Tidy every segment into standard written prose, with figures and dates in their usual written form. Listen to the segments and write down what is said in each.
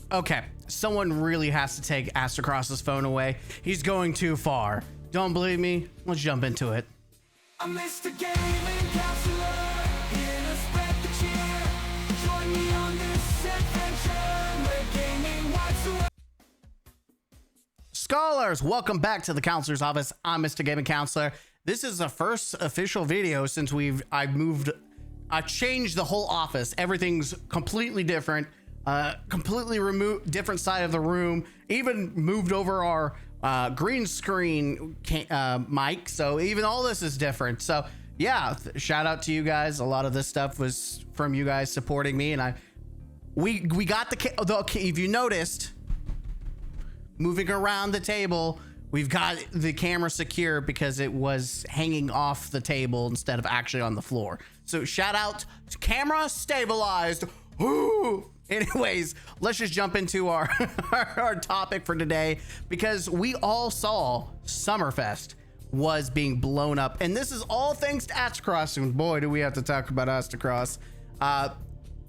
Okay, someone really has to take Aztecross's phone away. He's going too far. Don't believe me? Let's jump into it. I'm Mr. Gaming Counselor, here to spread the cheer. Join me on this adventure, where gaming wipes away. Scholars, welcome back to the counselor's office. I'm Mr. Gaming Counselor. This is the first official video since I changed the whole office. Everything's completely different. Completely removed, different side of the room. Even moved over our green screen mic. So even all this is different. So yeah, shout out to you guys. A lot of this stuff was from you guys supporting me, and we got the if you noticed, moving around the table, we've got the camera secure because it was hanging off the table instead of actually on the floor. So shout out to camera stabilized. Ooh. Anyways, let's just jump into our our topic for today, because we all saw Summerfest was being blown up, and this is all thanks to Aztecross. And boy, do we have to talk about Aztecross.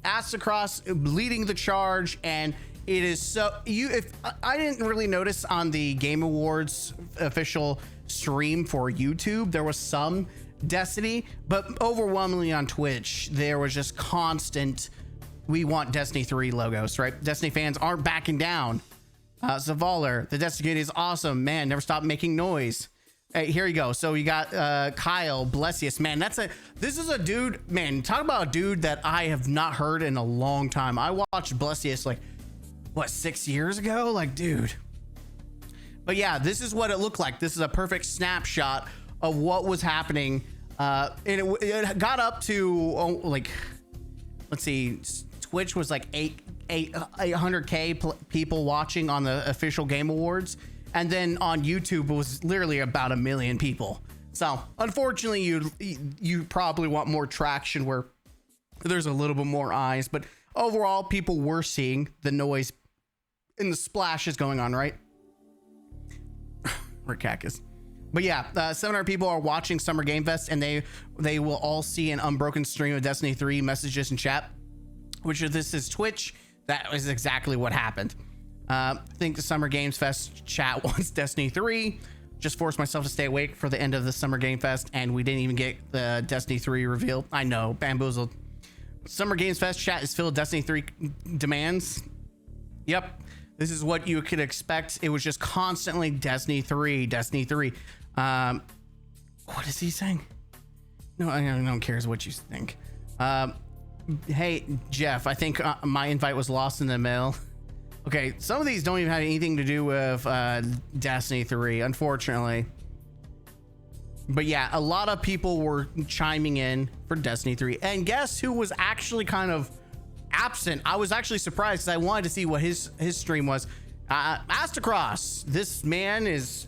Aztecross leading the charge, and it is so if I didn't really notice on the Game Awards official stream for YouTube, there was some Destiny, but overwhelmingly on Twitch there was just constant "we want Destiny 3" logos, right? Destiny fans aren't backing down. Zavaler, the Destiny is awesome, man, never stop making noise. Hey, here you go. So you got Kyle Blessius, man. This is a dude, man. Talk about a dude that I have not heard in a long time. I watched Blessius like what, 6 years ago, like, dude. But yeah, this is what it looked like. This is a perfect snapshot of what was happening, and it got up to like, let's see, Twitch was like 800K people watching on the official Game Awards, and then on YouTube it was literally about 1 million people. So unfortunately, you probably want more traction where there's a little bit more eyes, but overall people were seeing the noise and the splashes going on, right? Or cactus. But yeah, 700 people are watching Summer Game Fest, and they will all see an unbroken stream of Destiny 3 messages and chat, which this is Twitch. That is exactly what happened. I think the Summer Games Fest chat wants Destiny 3. Just forced myself to stay awake for the end of the Summer Game Fest, and we didn't even get the Destiny 3 reveal. I know, bamboozled. Summer Games Fest chat is filled with Destiny 3 demands. Yep. This is what you could expect. It was just constantly Destiny 3, Destiny 3. What is he saying? No, I don't care what you think. Hey, Jeff, I think my invite was lost in the mail. Okay, some of these don't even have anything to do with Destiny 3, unfortunately. But yeah, a lot of people were chiming in for Destiny 3. And guess who was actually kind of absent? I was actually surprised because I wanted to see what his stream was. Aztecross. This man is,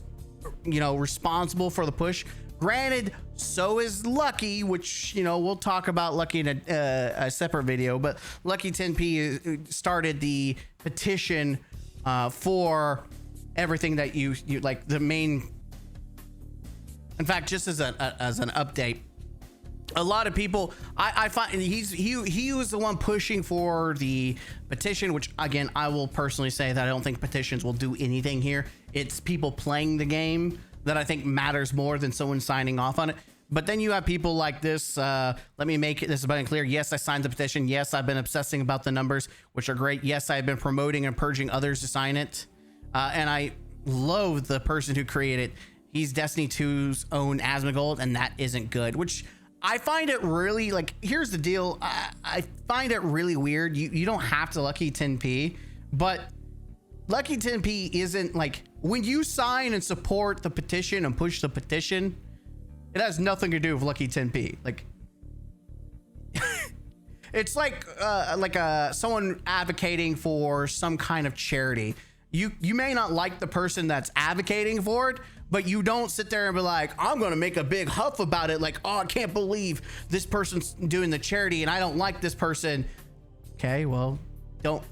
you know, responsible for the push. Granted, so is Lucky, which, you know, we'll talk about Lucky in a separate video, but Lucky 10p started the petition for everything that you like, the main. In fact, just as an update, a lot of people, I find he was the one pushing for the petition, which again, I will personally say that I don't think petitions will do anything here. It's people playing the game that I think matters more than someone signing off on it. But then you have people like this. Let me make this abundantly clear. Yes, I signed the petition. Yes, I've been obsessing about the numbers, which are great. Yes, I've been promoting and purging others to sign it. And I loathe the person who created it. He's Destiny 2's own Asmongold, and that isn't good, which I find it really, like, here's the deal. I find it really weird. You don't have to Lucky 10p, but Lucky 10p isn't like, when you sign and support the petition and push the petition, it has nothing to do with Lucky 10p. Like, it's like someone advocating for some kind of charity. You may not like the person that's advocating for it, but you don't sit there and be like, I'm going to make a big huff about it. Like, oh, I can't believe this person's doing the charity and I don't like this person. Okay, well, don't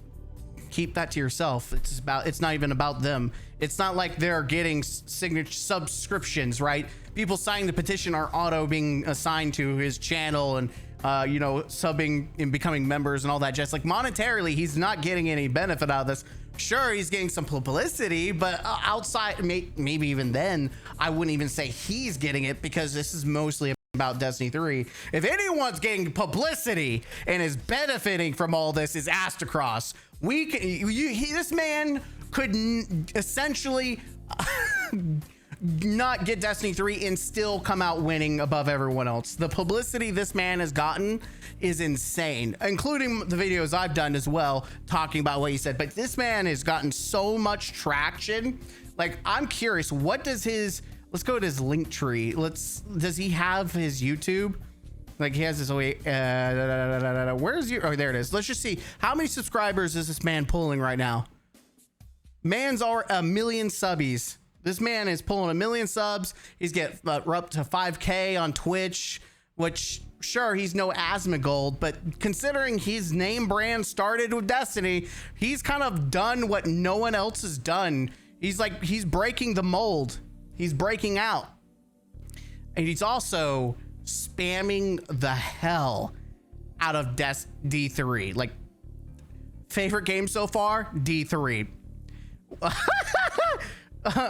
keep that to yourself. It's not even about them. It's not like they're getting subscriptions, right? People signing the petition are auto being assigned to his channel and subbing and becoming members and all that. Just like monetarily, he's not getting any benefit out of this. Sure, he's getting some publicity, but outside, maybe even then, I wouldn't even say he's getting it, because this is mostly about Destiny 3. If anyone's getting publicity and is benefiting from all this, is Aztecross. This man could essentially not get Destiny 3 and still come out winning above everyone else. The publicity this man has gotten is insane, including the videos I've done as well, talking about what he said. But this man has gotten so much traction. Like, I'm curious, what does his, let's go to his link tree. Does he have his YouTube? Like, he has his, where's you? Oh, there it is. Let's just see. How many subscribers is this man pulling right now? Man's are 1 million subbies. This man is pulling 1 million subs. He's get up to 5K on Twitch, which, sure, he's no Asmongold, but considering his name brand started with Destiny, he's kind of done what no one else has done. He's breaking the mold. He's breaking out. And he's also spamming the hell out of D3. Like, favorite game so far? D3.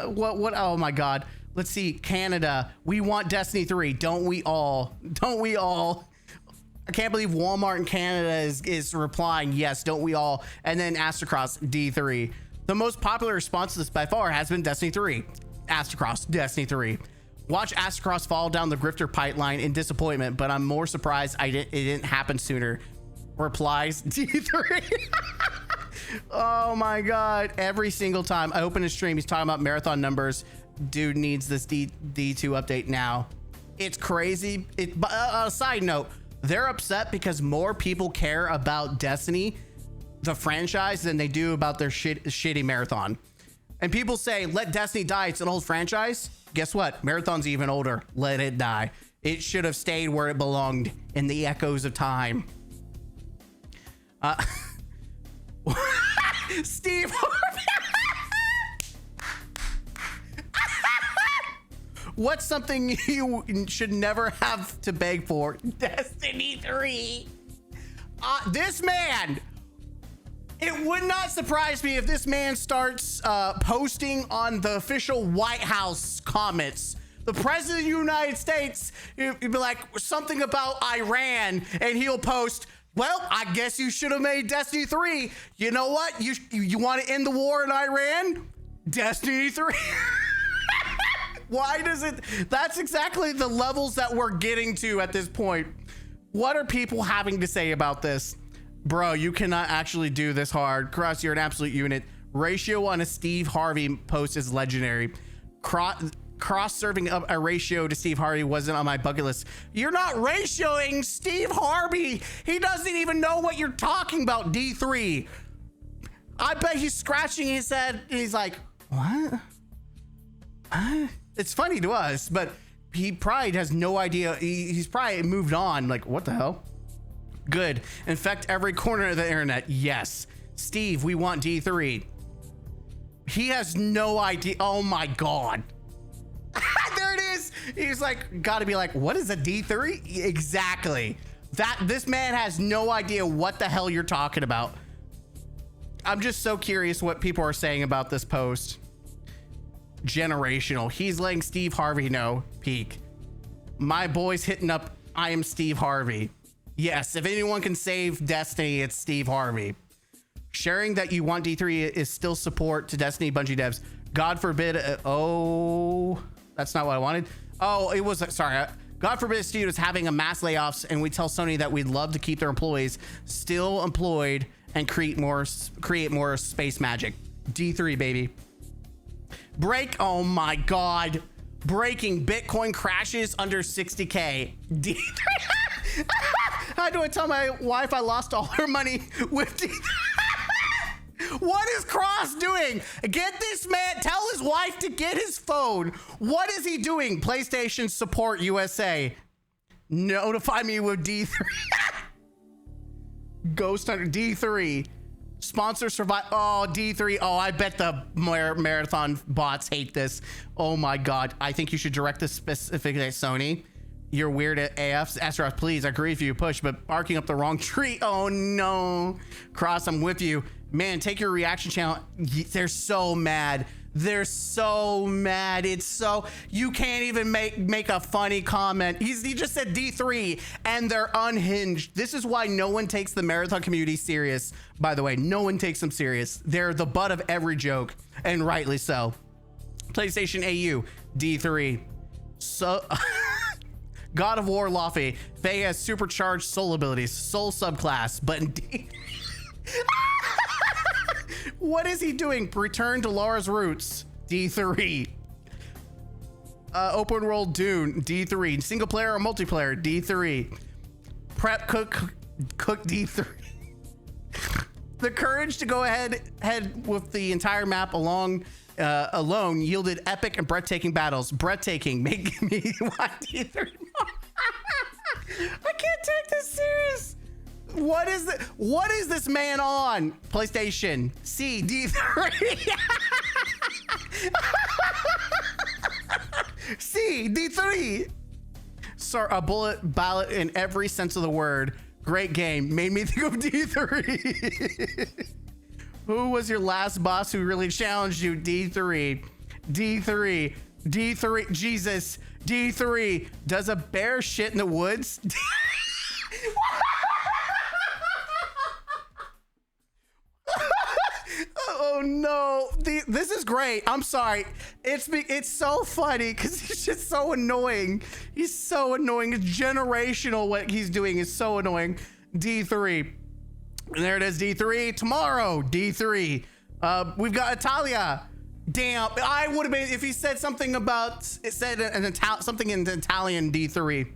What? Oh my God. Let's see. Canada. We want Destiny 3. Don't we all? Don't we all? I can't believe Walmart in Canada is replying, yes, don't we all? And then Aztecross, D3. The most popular response to this by far has been Destiny 3. Aztecross, Destiny 3. Watch Aztecross fall down the grifter pipeline in disappointment, but I'm more surprised it didn't happen sooner. Replies, D3. Oh my God. Every single time I open a stream, he's talking about marathon numbers. Dude needs this D2 update now. It's crazy. But a side note, they're upset because more people care about Destiny, the franchise, than they do about their shitty marathon. And people say, let Destiny die. It's an old franchise. Guess what? Marathon's even older. Let it die. It should have stayed where it belonged, in the echoes of time. Steve Harvey. What's something you should never have to beg for? Destiny 3. This man, it would not surprise me if this man starts posting on the official White House comments. The president of the United States, he'd be like something about Iran, and he'll post, well, I guess you should have made Destiny 3. You know what? You want to end the war in Iran? Destiny 3. Why does it? That's exactly the levels that we're getting to at this point. What are people having to say about this? Bro, you cannot actually do this hard. Cross, you're an absolute unit. Ratio on a Steve Harvey post is legendary. Cross serving up a ratio to Steve Harvey wasn't on my bucket list. You're not ratioing Steve Harvey. He doesn't even know what you're talking about, D3. I bet he's scratching his head and he's like, what? It's funny to us, but he probably has no idea. He's probably moved on. Like, what the hell? Good. Infect every corner of the internet. Yes. Steve, we want D3. He has no idea. Oh my God. There it is. He's like, gotta be like, what is a D3? Exactly. This man has no idea what the hell you're talking about. I'm just so curious what people are saying about this post. Generational. He's letting Steve Harvey know. Peak. My boy's hitting up, I am Steve Harvey. Yes, if anyone can save Destiny, it's Steve Harvey. Sharing that you want D3 is still support to Destiny Bungie devs. God forbid. Oh, that's not what I wanted. Oh, it was, sorry. God forbid a studio is having a mass layoffs and we tell Sony that we'd love to keep their employees still employed and create more space magic. D3, baby. Break. Oh my God. Breaking. Bitcoin crashes under 60K. D3. How do I tell my wife I lost all her money with D3? What is Cross doing? Get this man, tell his wife to get his phone. What is he doing? PlayStation Support USA. Notify me with D3. Ghost Hunter D3. Sponsor survive. Oh, D3. Oh, I bet the marathon bots hate this. Oh my God. I think you should direct this specifically at Sony. You're weird at AF. Aztecross, please, I agree with you. Push, but barking up the wrong tree. Oh no. Cross, I'm with you. Man, take your reaction channel. They're so mad. They're so mad. It's so, you can't even make a funny comment. He just said D3 and they're unhinged. This is why no one takes the marathon community serious. By the way, no one takes them serious. They're the butt of every joke, and rightly so. PlayStation AU, D3. So God of War Luffy. Faye has supercharged soul abilities, soul subclass, but D. What is he doing? Return to Laura's roots, D3. Open world Dune, D3. Single player or multiplayer, D3. Prep cook D3. The courage to go ahead with the entire map alone yielded epic and breathtaking battles. Breathtaking, make me want D3 more. I can't take this serious. What is this man on? PlayStation C, D3. C, D3. Sir, a bullet ballot in every sense of the word. Great game. Made me think of D3. Who was your last boss who really challenged you? D3. D3. D3. Jesus. D3. Does a bear shit in the woods? Oh no, this is great. I'm sorry. It's so funny because he's just so annoying. He's so annoying. It's generational. What he's doing is so annoying. D3. And there it is, D3. Tomorrow, D3. We've got Italia. Damn, I would have been if he said something about something in Italian. D3.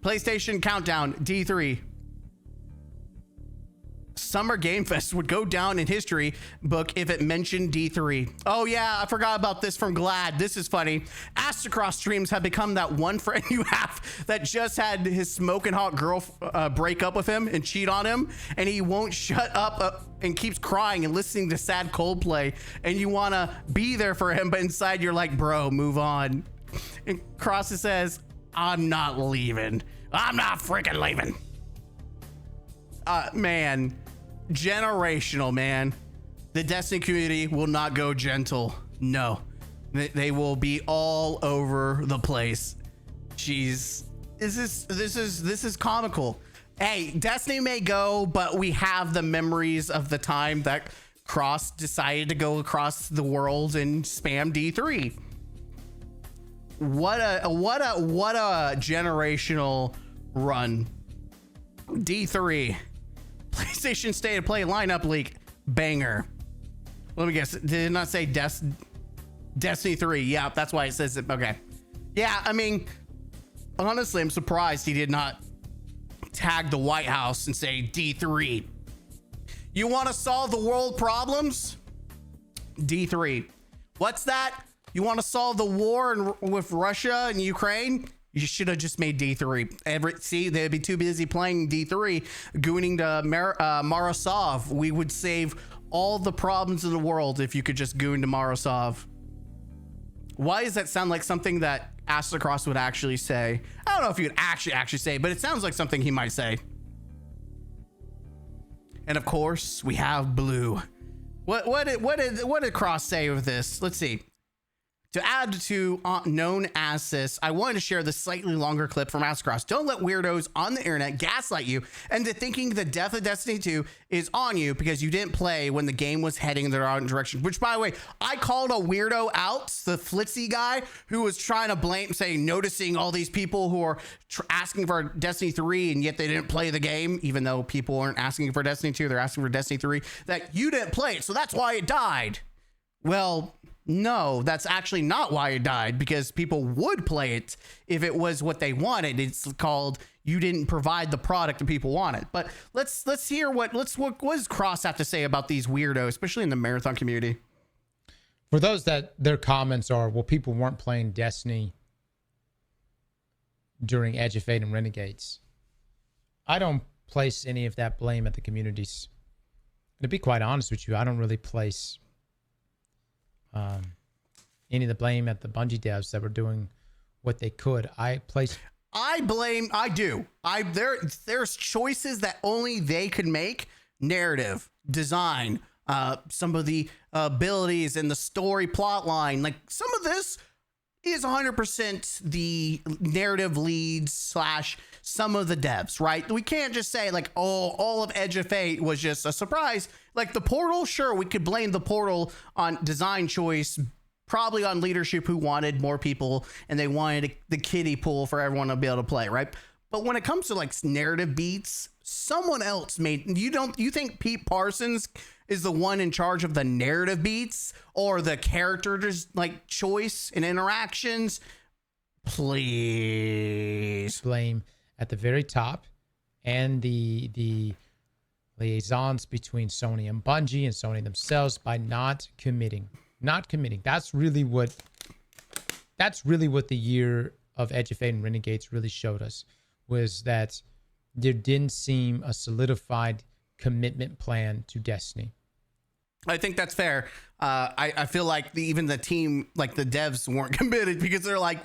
PlayStation Countdown, D3. Summer Game Fest would go down in history book if it mentioned D3. Oh yeah, I forgot about this from Glad. This is funny. Aztecross streams have become that one friend you have that just had his smoking hot girl break up with him and cheat on him, and he won't shut up and keeps crying and listening to sad Coldplay, and you want to be there for him, but inside you're like, bro, move on. And Cross says, I'm not leaving. I'm not freaking leaving. Man, generational, man. The Destiny community will not go gentle. No, they will be all over the place. Jeez, this is comical. Hey, Destiny may go, but we have the memories of the time that Cross decided to go across the world and spam D3. What a generational run. D3. PlayStation State of Play lineup leak. Banger. Let me guess. Did it not say Destiny 3? Yeah, that's why it says it. Okay. Yeah, I mean, honestly, I'm surprised he did not tag the White House and say D3. You want to solve the world problems? D3. What's that? You want to solve the war with Russia and Ukraine? You should have just made D3. See, they'd be too busy playing D3, gooning to Marosov. We would save all the problems in the world if you could just goon to Marosov. Why does that sound like something that Aztecross would actually say? I don't know if he would actually say, but it sounds like something he might say. And of course, we have Blue. What did Cross say with this? Let's see. To add to known as this, I wanted to share this slightly longer clip from Aztecross. Don't let weirdos on the internet gaslight you into thinking the death of Destiny 2 is on you because you didn't play when the game was heading in the wrong direction. Which, by the way, I called a weirdo out, the Flitzy guy who was trying to noticing all these people who are asking for Destiny 3 and yet they didn't play the game, even though people aren't asking for Destiny 2, they're asking for Destiny 3, that you didn't play it, so that's why it died. Well, no, that's actually not why it died, because people would play it if it was what they wanted. It's called you didn't provide the product that people wanted. But let's hear what does Cross have to say about these weirdos, especially in the marathon community. For those that their comments are, well, people weren't playing Destiny during Edge of Fate and Renegades. I don't place any of that blame at the communities. To be quite honest with you, I don't really place any of the blame at the Bungie devs that were doing what they could. I place There's choices that only they could make. Narrative, design, some of the abilities and the story plot line. Like some of this is 100% the narrative leads / some of the devs, right? We can't just say like, oh, all of Edge of Fate was just a surprise. Like the Portal, sure, we could blame the Portal on design choice, probably on leadership who wanted more people and they wanted the kiddie pool for everyone to be able to play, right? But when it comes to like narrative beats, someone else made. You think Pete Parsons is the one in charge of the narrative beats or the characters like choice and interactions? Please blame at the very top, and the liaisons between Sony and Bungie and Sony themselves by not committing. That's really what the year of Edge of Fate and Renegades really showed us, was that there didn't seem a solidified commitment plan to Destiny. I think that's fair. I feel like even the team, like the devs, weren't committed because they're like,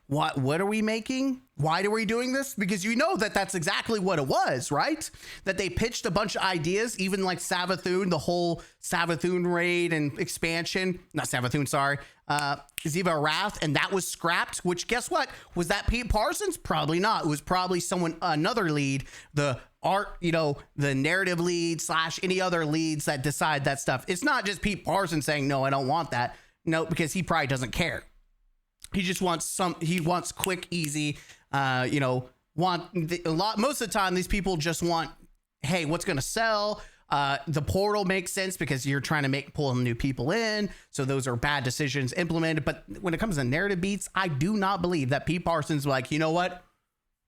what are we making? Why are we doing this? Because you know that's exactly what it was, right? That they pitched a bunch of ideas, even like Savathûn, the whole Savathûn raid and expansion. Not Savathûn, sorry. Ziva Wrath, and that was scrapped, which guess what? Was that Pete Parsons? Probably not. It was probably another lead, the art, the narrative lead / any other leads that decide that stuff. It's not just Pete Parsons saying, no, I don't want that. No, because he probably doesn't care. He just wants he wants quick, easy, most of the time, these people just want, hey, what's going to sell? The Portal makes sense because you're trying to pull new people in. So those are bad decisions implemented. But when it comes to narrative beats, I do not believe that Pete Parsons was like, you know what?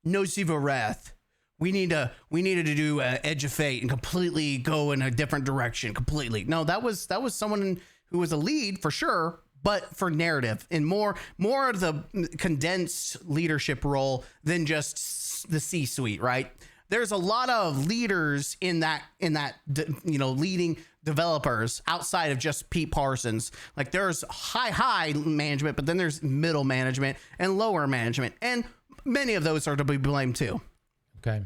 No Ziva Wrath. We needed to do Edge of Fate and completely go in a different direction. Completely. No, that was someone who was a lead for sure, but for narrative and more of the condensed leadership role than just the C-suite, right? There's a lot of leaders in that leading developers outside of just Pete Parsons. Like there's high management, but then there's middle management and lower management, and many of those are to be blamed too. Okay.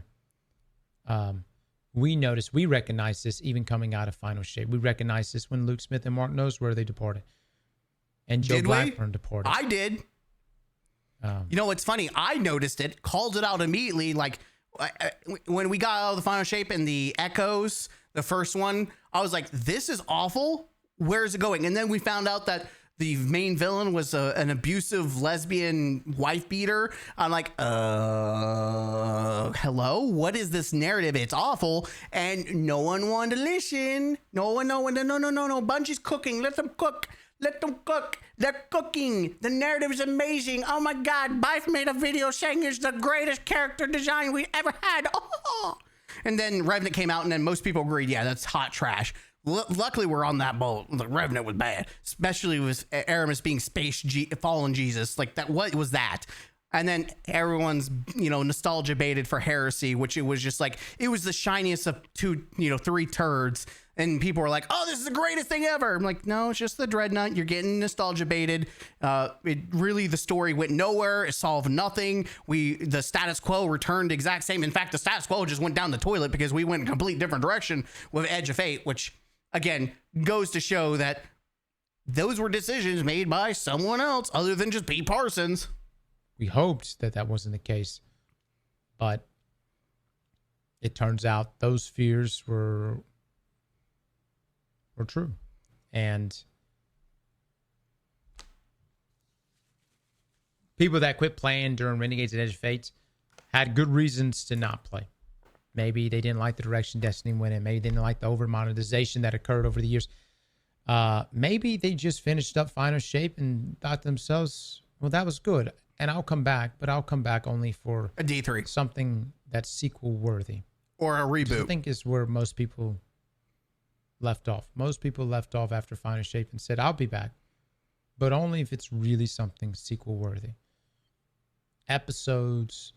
We recognize this even coming out of Final Shape. We recognize this when Luke Smith and Mark Noseworthy departed, and Joe Blackburn departed. I did. It's funny. I noticed it, called it out immediately. Like when we got out of the Final Shape and the Echoes, the first one, I was like, this is awful. Where is it going? And then we found out that the main villain was an abusive lesbian wife beater. I'm like, hello? What is this narrative? It's awful. And no one wanted to listen. No. Bungie's cooking. Let them cook. They're cooking. The narrative is amazing. Oh my God. Bife made a video saying it's the greatest character design we ever had. Oh. And then Revenant came out, and then most people agreed, yeah, that's hot trash. Luckily, we're on that boat. The Revenant was bad, especially with Aramis being fallen Jesus. Like that, what was that? And then everyone's, nostalgia baited for Heresy, which it was just like, it was the shiniest of three turds. And people were like, oh, this is the greatest thing ever. I'm like, no, it's just the Dreadnought. You're getting nostalgia baited. The story went nowhere. It solved nothing. The status quo returned exact same. In fact, the status quo just went down the toilet because we went in a complete different direction with Edge of Fate, which again goes to show that those were decisions made by someone else other than just Pete Parsons. We hoped that wasn't the case, but it turns out those fears were true. And people that quit playing during Renegades and Edge of Fate had good reasons to not play. Maybe they didn't like the direction Destiny went in. Maybe they didn't like the over monetization that occurred over the years. Maybe they just finished up Final Shape and thought to themselves, well, that was good. And I'll come back, but I'll come back only for a D3, something that's sequel worthy or a reboot. I think is where most people left off. Most people left off after Final Shape and said, I'll be back, but only if it's really something sequel worthy. Episodes,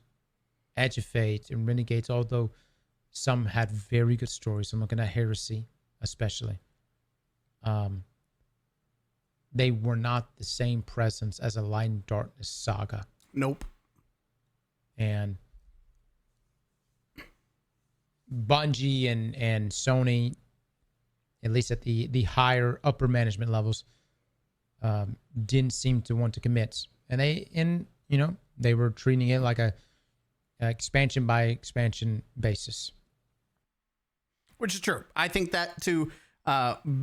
Edge of Fate, and Renegades, although some had very good stories. I'm looking at Heresy, especially. They were not the same presence as a Light and Darkness saga. Nope. And Bungie and Sony, at least at the higher upper management levels, didn't seem to want to commit. And they were treating it like a expansion by expansion basis. Which is true. I think that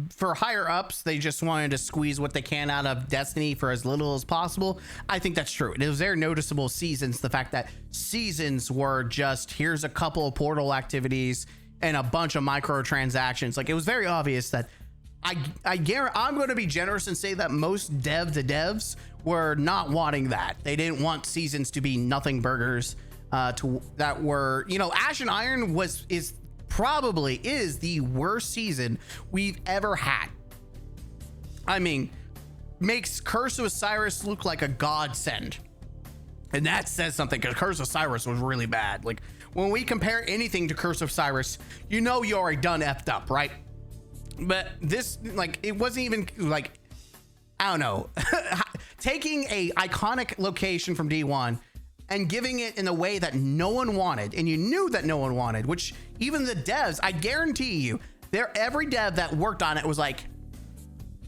for higher ups, they just wanted to squeeze what they can out of Destiny for as little as possible. I think that's true. It was very noticeable Seasons, the fact that Seasons were just, here's a couple of portal activities and a bunch of microtransactions. Like, it was very obvious that I guarantee, I'm going to be generous and say that most devs were not wanting that. They didn't want Seasons to be nothing burgers, that were, Ash and Iron is probably the worst season we've ever had. I mean, makes Curse of Osiris look like a godsend. And that says something, because Curse of Osiris was really bad. Like, when we compare anything to Curse of Osiris, you already done effed up, right? But this, like, it wasn't even like, I don't know, taking a iconic location from D1 and giving it in a way that no one wanted, and you knew that no one wanted, which even the devs, I guarantee you, every dev that worked on it was like,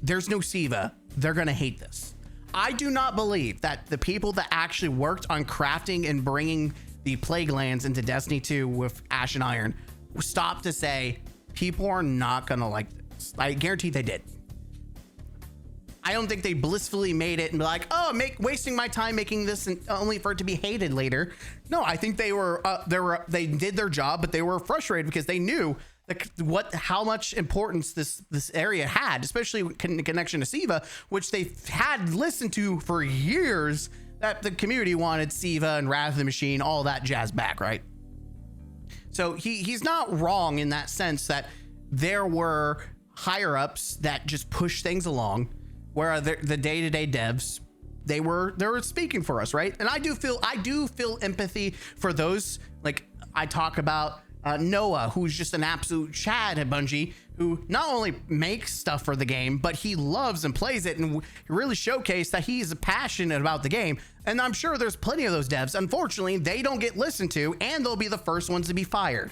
there's no Siva, they're gonna hate this. I do not believe that the people that actually worked on crafting and bringing the Plague Lands into Destiny 2 with Ash and Iron stopped to say, people are not gonna like this. I guarantee they did. I don't think they blissfully made it and be like, oh, wasting my time making this and only for it to be hated later. No, I think they did their job, but they were frustrated because they knew how much importance this area had, especially in connection to Siva, which they had listened to for years, that the community wanted Siva and Wrath of the Machine, all that jazz back, right? So he's not wrong in that sense that there were higher ups that just push things along, where the day-to-day devs, they were speaking for us, right? And I do feel empathy for those. Like, I talk about Noah, who's just an absolute Chad at Bungie, who not only makes stuff for the game, but he loves and plays it, and really showcased that he's passionate about the game. And I'm sure there's plenty of those devs. Unfortunately, they don't get listened to, and they'll be the first ones to be fired,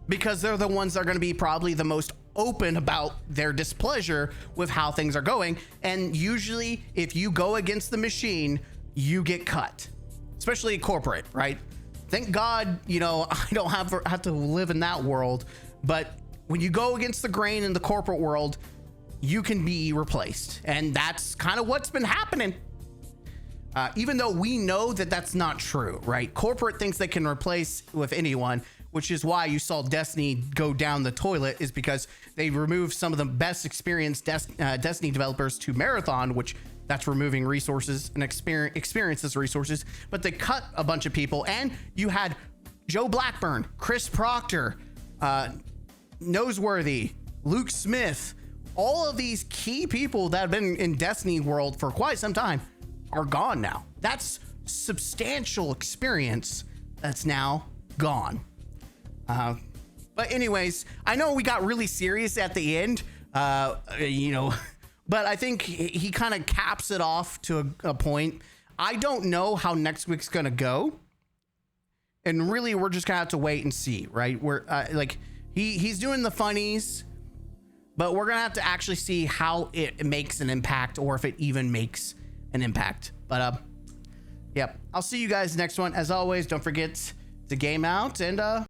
because they're the ones that are going to be probably the most open about their displeasure with how things are going. And usually if you go against the machine, you get cut, especially corporate, right? Thank God, I don't have to live in that world. But when you go against the grain in the corporate world, you can be replaced. And that's kind of what's been happening. Even though we know that that's not true, right? Corporate thinks they can replace with anyone, which is why you saw Destiny go down the toilet, is because they removed some of the best experienced Destiny developers to Marathon, which that's removing resources and experiences resources, but they cut a bunch of people. And you had Joe Blackburn, Chris Proctor, Noseworthy, Luke Smith, all of these key people that have been in Destiny world for quite some time are gone now. That's substantial experience that's now gone. But anyways, I know we got really serious at the end, but I think he kind of caps it off to a point. I don't know how next week's going to go. And really, we're just gonna have to wait and see, right? We're he's doing the funnies, but we're gonna have to actually see how it makes an impact, or if it even makes an impact. But yeah, I'll see you guys next one. As always, don't forget to game out, and